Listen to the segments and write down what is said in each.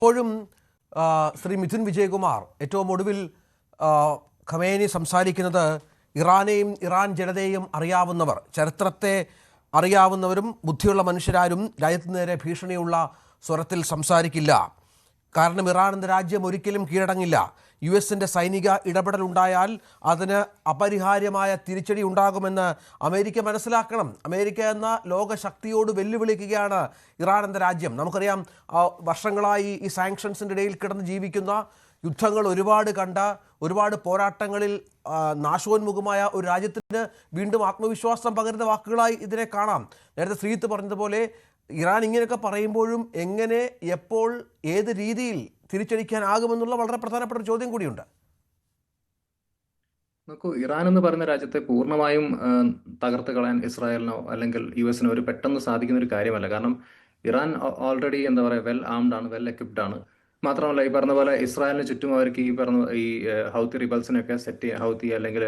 ഇപ്പോഴും ശ്രീ മിഥുൻ വിജയകുമാർ ഏറ്റവും ഒടുവിൽ ഖമേനി സംസാരിക്കുന്നത് ഇറാനെയും ഇറാൻ ജനതയെയും അറിയാവുന്നവർ, ചരിത്രത്തെ അറിയാവുന്നവരും ബുദ്ധിയുള്ള മനുഷ്യരാരും രാജ്യത്തിന് നേരെ ഭീഷണിയുള്ള സ്വരത്തിൽ സംസാരിക്കില്ല. കാരണം ഇറാൻ എന്ന രാജ്യം ഒരിക്കലും കീഴടങ്ങില്ല. US-ൻ്റെ സൈനിക ഇടപെടലുണ്ടായാൽ അതിന് അപരിഹാര്യമായ തിരിച്ചടി ഉണ്ടാകുമെന്ന് അമേരിക്ക മനസ്സിലാക്കണം. അമേരിക്ക എന്ന ലോകശക്തിയോട് വെല്ലുവിളിക്കുകയാണ് ഇറാൻ എന്ന രാജ്യം. നമുക്കറിയാം, വർഷങ്ങളായി ഈ സാങ്ഷൻസിൻ്റെ ഇടയിൽ കിടന്ന് ജീവിക്കുന്ന, യുദ്ധങ്ങൾ ഒരുപാട് കണ്ട, ഒരുപാട് പോരാട്ടങ്ങളിൽ നാശോന്മുഖമായ ഒരു രാജ്യത്തിന് വീണ്ടും ആത്മവിശ്വാസം പകരുന്ന വാക്കുകളായി ഇതിനെ കാണാം. നേരത്തെ ശ്രീത്ത് പറഞ്ഞതുപോലെ ഇറാൻ ഇങ്ങനെയൊക്കെ പറയുമ്പോഴും എങ്ങനെ, എപ്പോൾ, ഏത് രീതിയിൽ തിരിച്ചടിക്കാനാകുമെന്നുള്ള വളരെ പ്രധാനപ്പെട്ട ഒരു ചോദ്യം കൂടിയുണ്ട്. നോക്കൂ, ഇറാൻ എന്ന് പറയുന്ന രാജ്യത്തെ പൂർണ്ണമായും തകർത്ത് കളയാൻ ഇസ്രായേലിനോ അല്ലെങ്കിൽ US-നോ ഒരു പെട്ടെന്ന് സാധിക്കുന്ന ഒരു കാര്യമല്ല. കാരണം ഇറാൻ ഓൾറെഡി എന്താ പറയുക, വെൽ ആംഡ് ആണ്, വെൽ എക്വിപ്ഡ് ആണ്. മാത്രമല്ല, ഈ പറഞ്ഞ പോലെ ഇസ്രായേലിന് ചുറ്റും അവർക്ക് ഈ ഹൗത്തി റിബൽസിനൊക്കെ ഹൗത്തി അല്ലെങ്കിൽ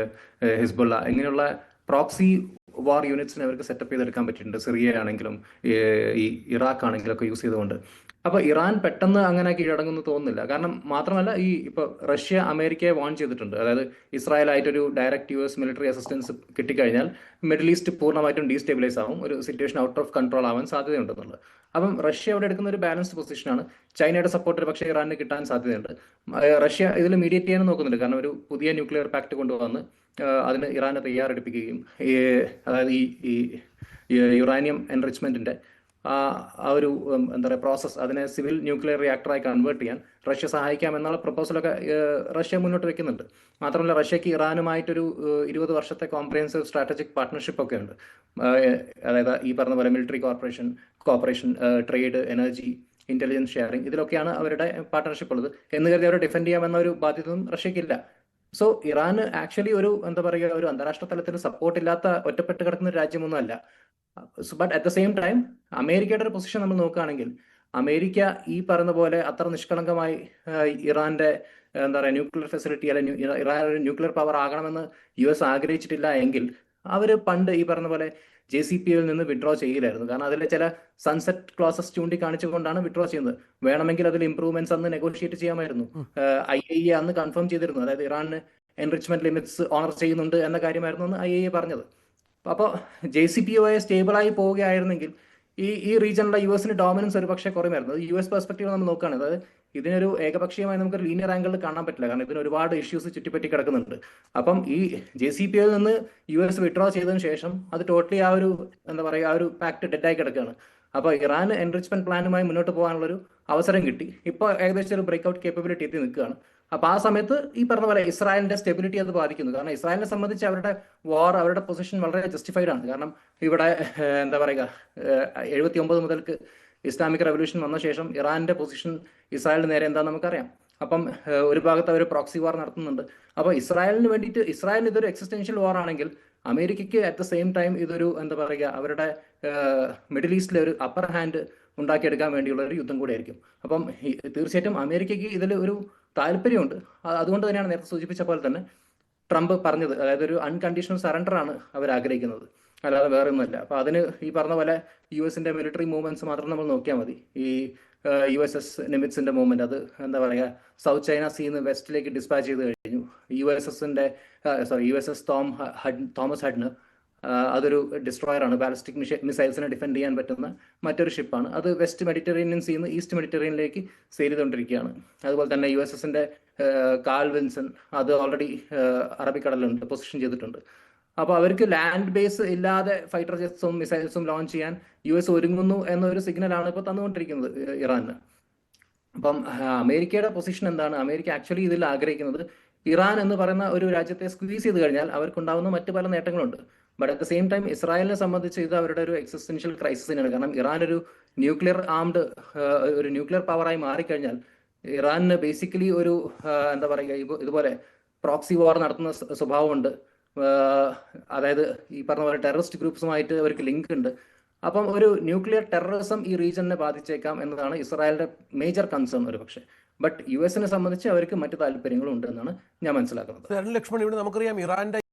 ഹിസ്ബുള്ള ഇങ്ങനെയുള്ള പ്രോക്സി വാർ യൂണിറ്റ്സിനെ അവർക്ക് സെറ്റപ്പ് ചെയ്തെടുക്കാൻ പറ്റിയിട്ടുണ്ട്. സിറിയ ആണെങ്കിലും ഈ ഇറാഖ് ആണെങ്കിലും ഒക്കെ യൂസ് ചെയ്തുകൊണ്ട്. അപ്പൊ ഇറാൻ പെട്ടെന്ന് അങ്ങനെ കീഴടങ്ങുമെന്ന് തോന്നുന്നില്ല. കാരണം മാത്രമല്ല, ഇപ്പൊ റഷ്യ അമേരിക്കയെ വാൺ ചെയ്തിട്ടുണ്ട്. അതായത് ഇസ്രായേലായിട്ടൊരു ഡയറക്റ്റ് US മിലിറ്ററി അസിസ്റ്റൻസ് കിട്ടിക്കഴിഞ്ഞാൽ മിഡിൽ ഈസ്റ്റ് പൂർണ്ണമായിട്ടും ഡീസ്റ്റെബിലൈസ് ആവും, ഒരു സിറ്റുവേഷൻ ഔട്ട് ഓഫ് കൺട്രോൾ ആവാൻ സാധ്യതയുണ്ടെന്നുള്ളത്. അപ്പം റഷ്യ അവിടെ എടുക്കുന്ന ഒരു ബാലൻസ്ഡ് പൊസിഷനാണ്. ചൈനയുടെ സപ്പോർട്ട് പക്ഷേ ഇറാനിന് കിട്ടാൻ സാധ്യതയുണ്ട്. റഷ്യ ഇതിൽ മീഡിയേറ്റ് ചെയ്യാനും നോക്കുന്നുണ്ട്. കാരണം ഒരു പുതിയ ന്യൂക്ലിയർ പാക്ട് കൊണ്ടുവന്ന് അതിന് ഇറാനെ തയ്യാറെടുപ്പിക്കുകയും അതായത് ഈ യുറാനിയം എൻറിച്ച്മെന്റിന്റെ ആ ഒരു എന്താ പറയുക പ്രോസസ്, അതിനെ സിവിൽ ന്യൂക്ലിയർ റിയാക്ടറായി കൺവേർട്ട് ചെയ്യാൻ റഷ്യ സഹായിക്കാം എന്നുള്ള പ്രപ്പോസലൊക്കെ റഷ്യ മുന്നോട്ട് വെക്കുന്നുണ്ട്. മാത്രമല്ല, റഷ്യക്ക് ഇറാനുമായിട്ടൊരു 20 വർഷത്തെ കോംപ്രിഹെൻസീവ് സ്ട്രാറ്റജിക് പാർട്ട്ണർഷിപ്പ് ഒക്കെ ഉണ്ട്. അതായത് ഈ പറഞ്ഞ പോലെ military cooperation, trade, energy, intelligence sharing, ഇതിലൊക്കെയാണ് അവരുടെ പാർട്ട്ണർഷിപ്പ് ഉള്ളത്. എന്ന് കരുതി അവരെ ഡിഫെൻഡ് ചെയ്യാമെന്ന ഒരു ബാധ്യതയും റഷ്യക്കില്ല. സോ ഇറാന് ആക്ച്വലി ഒരു എന്താ പറയുക, ഒരു അന്താരാഷ്ട്ര തലത്തിൽ സപ്പോർട്ട് ഇല്ലാത്ത ഒറ്റപ്പെട്ട് കിടക്കുന്ന ഒരു രാജ്യമൊന്നും അല്ല. But at the same time അമേരിക്കയുടെ ഒരു പൊസിഷൻ നമ്മൾ നോക്കുകയാണെങ്കിൽ, അമേരിക്ക ഈ പറയുന്ന പോലെ അത്ര നിഷ്കളങ്കമായി ഇറാന്റെ എന്താ പറയുക ന്യൂക്ലിയർ ഫെസിലിറ്റി അല്ലെങ്കിൽ ഇറാൻ ഒരു ന്യൂക്ലിയർ പവർ ആകണമെന്ന് US ആഗ്രഹിച്ചിട്ടില്ല എങ്കിൽ അവർ പണ്ട് ഈ പറഞ്ഞ പോലെ JCPOയിൽ നിന്ന് വിഡ്രോ ചെയ്യില്ലായിരുന്നു. കാരണം അതിലെ ചില സൺസെറ്റ് ക്ലോസസ് ചൂണ്ടിക്കാണിച്ചുകൊണ്ടാണ് വിഡ്രോ ചെയ്യുന്നത്. വേണമെങ്കിൽ അതിൽ ഇംപ്രൂവ്മെന്റ്സ് അന്ന് നെഗോഷിയേറ്റ് ചെയ്യാമായിരുന്നു. IAEA അന്ന് കൺഫേം ചെയ്തിരുന്നു. അതായത് ഇറാന് എൻറിച്ച്മെന്റ് ലിമിറ്റ്സ് ഓണർ ചെയ്യുന്നുണ്ട് എന്ന കാര്യമായിരുന്നു അന്ന് IAEA പറഞ്ഞത്. അപ്പോൾ JCPOയെ സ്റ്റേബിളായി പോവുകയായിരുന്നെങ്കിൽ ഈ റീജിയനിലെ US-ന് ഡോമിനൻസ് ഒരു പക്ഷേ കുറയുമായിരുന്നു. അത് US പെർസ്പെക്റ്റീവ് നമ്മൾ നോക്കുകയാണ്. അതായത് ഇതിനൊരു ഏകപക്ഷീയമായി നമുക്കൊരു ലീനിയർ ആംഗിളിൽ കാണാൻ പറ്റില്ല. കാരണം ഇതിന് ഒരുപാട് ഇഷ്യൂസ് ചുറ്റിപ്പറ്റി കിടക്കുന്നുണ്ട്. അപ്പം ഈ JCPOയിൽ നിന്ന് US വിഡ്രോ ചെയ്തതിനു ശേഷം അത് ടോട്ടലി ആ ഒരു എന്താ പറയുക, ആ ഒരു പാക്ട് ഡെഡായി കിടക്കുകയാണ്. അപ്പോൾ ഇറാൻ എൻറിച്ച്മെന്റ് പ്ലാനുമായി മുന്നോട്ട് പോകാനുള്ളൊരു അവസരം കിട്ടി. ഇപ്പോൾ ഏകദേശം ഒരു ബ്രേക്ക് ഔട്ട് കേപ്പബിലിറ്റി എത്തി നിൽക്കുകയാണ്. അപ്പൊ ആ സമയത്ത് ഈ പറഞ്ഞ പോലെ ഇസ്രായേലിന്റെ സ്റ്റെബിലിറ്റി അത് ബാധിക്കുന്നു. കാരണം ഇസ്രായേലിനെ സംബന്ധിച്ച് അവരുടെ വാർ, അവരുടെ പൊസിഷൻ വളരെ ജസ്റ്റിഫൈഡ് ആണ്. കാരണം ഇവിടെ എന്താ പറയുക, 79 മുതൽക്ക് ഇസ്ലാമിക് റെവല്യൂഷൻ വന്ന ശേഷം ഇറാന്റെ പൊസിഷൻ ഇസ്രായേലിന് നേരെ എന്താണെന്ന് നമുക്കറിയാം. അപ്പം ഒരു ഭാഗത്ത് അവർ പ്രോക്സി വാർ നടത്തുന്നുണ്ട്. അപ്പോൾ ഇസ്രായേലിന് വേണ്ടിയിട്ട്, ഇസ്രായേലിന് ഇതൊരു എക്സിസ്റ്റൻഷ്യൽ വാർ ആണെങ്കിൽ അമേരിക്കയ്ക്ക് അറ്റ് ദ സെയിം ടൈം ഇതൊരു എന്താ പറയുക, അവരുടെ മിഡിൽ ഈസ്റ്റിലെ ഒരു അപ്പർ ഹാൻഡ് ഉണ്ടാക്കിയെടുക്കാൻ വേണ്ടിയുള്ള ഒരു യുദ്ധം കൂടിയായിരിക്കും. അപ്പം തീർച്ചയായിട്ടും അമേരിക്കയ്ക്ക് ഇതിൽ ഒരു താല്പര്യമുണ്ട്. അതുകൊണ്ട് തന്നെയാണ് നേരത്തെ സൂചിപ്പിച്ച പോലെ തന്നെ ട്രംപ് പറഞ്ഞത്, അതായത് ഒരു അൺകണ്ടീഷണൽ സറണ്ടർ ആണ് അവർ ആഗ്രഹിക്കുന്നത്, അല്ലാതെ വേറെ ഒന്നുമല്ല. അപ്പൊ അതിന് ഈ പറഞ്ഞ പോലെ US-ന്റെ മിലിറ്ററി മൂവ്മെന്റ്സ് മാത്രം നമ്മൾ നോക്കിയാൽ മതി. ഈ USS നിമിറ്റ്സിന്റെ മൂവ്മെന്റ്, അത് എന്താ പറയുക, സൗത്ത് ചൈന സീന്ന് വെസ്റ്റിലേക്ക് ഡിസ്പാച്ച് ചെയ്ത് കഴിഞ്ഞു. USS തോമസ് ഹഡ്ന്, അതൊരു ഡിസ്ട്രോയർ ആണ്. ബാലിസ്റ്റിക് മിസൈൽസിനെ ഡിഫെൻഡ് ചെയ്യാൻ പറ്റുന്ന മറ്റൊരു ഷിപ്പാണ്. അത് വെസ്റ്റ് മെഡിറ്ററേനിയൻ സീന്ന് ഈസ്റ്റ് മെഡിറ്ററേനിയനിലേക്ക് സെയിൽ ചെയ്തുകൊണ്ടിരിക്കുകയാണ്. അതുപോലെ തന്നെ USS-ന്റെ കാൾ വിൻസൺ, അത് ഓൾറെഡി അറബിക്കടലിലുണ്ട്, പൊസിഷൻ ചെയ്തിട്ടുണ്ട്. അപ്പോൾ അവർക്ക് ലാൻഡ് ബേസ് ഇല്ലാതെ ഫൈറ്റർ ജെറ്റ്സും മിസൈൽസും ലോഞ്ച് ചെയ്യാൻ US ഒരുങ്ങുന്നു എന്നൊരു സിഗ്നലാണ് ഇപ്പോൾ തന്നുകൊണ്ടിരിക്കുന്നത് ഇറാന്. അപ്പം അമേരിക്കയുടെ പൊസിഷൻ എന്താണ്? അമേരിക്ക ആക്ച്വലി ഇതിൽ ആഗ്രഹിക്കുന്നത് ഇറാൻ എന്ന് പറയുന്ന ഒരു രാജ്യത്തെ സ്ക്വീസ് ചെയ്ത് കഴിഞ്ഞാൽ അവർക്കുണ്ടാവുന്ന മറ്റു പല നേട്ടങ്ങളുണ്ട്. But at the same time ഇസ്രായേലിനെ സംബന്ധിച്ച് ഇത് അവരുടെ ഒരു എക്സിസ്റ്റൻഷ്യൽ ക്രൈസിസ് തന്നെയാണ്. കാരണം ഇറാൻ ഒരു ന്യൂക്ലിയർ പവറായി മാറിക്കഴിഞ്ഞാൽ ഇറാനിന് ബേസിക്കലി ഒരു എന്താ പറയുക, ഇതുപോലെ പ്രോക്സി വാർ നടത്തുന്ന സ്വഭാവമുണ്ട്. അതായത് ഈ പറഞ്ഞ പോലെ ടെററിസ്റ്റ് ഗ്രൂപ്പ്സുമായിട്ട് അവർക്ക് ലിങ്ക് ഉണ്ട്. അപ്പം ഒരു ന്യൂക്ലിയർ ടെററിസം ഈ റീജിയനെ ബാധിച്ചേക്കാം എന്നതാണ് ഇസ്രായേലിന്റെ മേജർ കൺസേൺ ഒരു പക്ഷേ. ബട്ട് US-നെ സംബന്ധിച്ച് അവർക്ക് മറ്റു താല്പര്യങ്ങളും ഉണ്ട് എന്നാണ് ഞാൻ മനസ്സിലാക്കുന്നത്. ലക്ഷ്മൺ, ഇവിടെ നമുക്കറിയാം ഇറാന്റെ